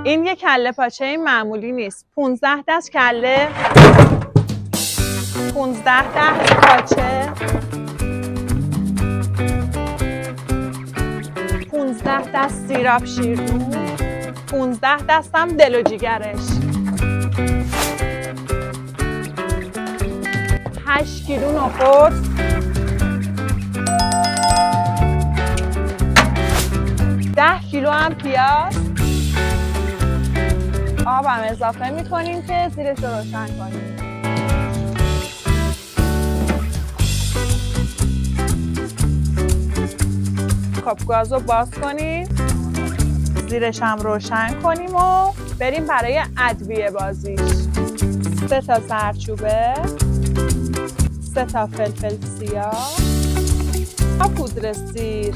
این یه کله پاچه معمولی نیست. 15 دست کله، 15 دست پاچه، 15 دست سیراب شیردون، 15 دستم دل و جیگرش، 8 کیلو نخود، 10 کیلو هم پیاز. آب هم اضافه میکنیم که زیرش رو روشن کنیم. خب گاز رو باز کنیم، زیرش هم روشن کنیم و بریم برای ادویه بازیش. 3 تا زردچوبه، 3 تا فلفل سیاه، پودر سیر،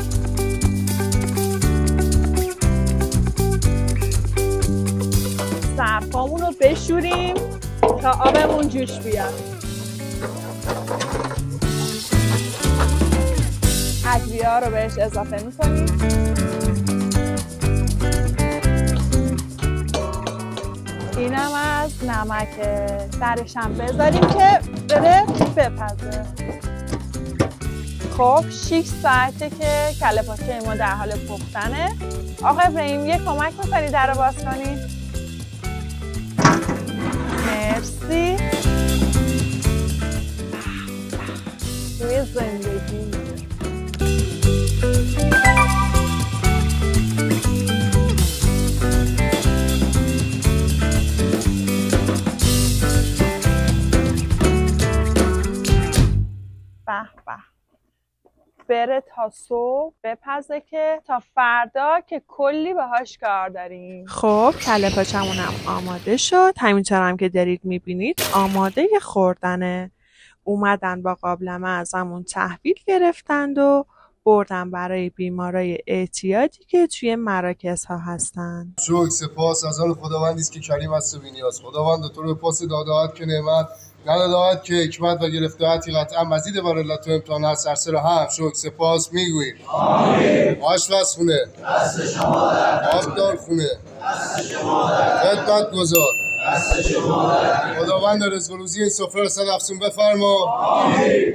ظرفامون رو بشوریم تا آبمون جوش بیاد. ادویه ها رو بهش اضافه میکنیم. اینم از نمکه. درش هم بذاریم که بره بپزه. خب 6 ساعته که کله پاچه ما در حال پختنه. آقا ابراهیم یه کمک میکنی در رو باز کنی؟ مرسی. توی زندگی بره تا صبح بپزه که تا فردا که کلی باهاش کار داریم. خب کله پاچمون هم آماده شد. همینطور هم که دارید میبینید آماده خوردنه. اومدن با قابلمه ازمون تحویل گرفتند و بردن برای بیمارای اعتیادی که توی مراکز ها هستن. شکر سپاس از آن خداوندی است که کریم است و بی‌نیاز. خداوند تو رو پاس داده‌ات که نعمت نداده‌ات که حکمت و گرفته‌اتی قطعا مزید بر علت و امتحانات سرسر هم شکر سپاس میگوییم. آمین. آشپزخونه دست شما در آبدار خونه دست شما در خدمت گذار دست شما در خداوند رزق و روزی این سفره را صد افزون بفرما. آمین.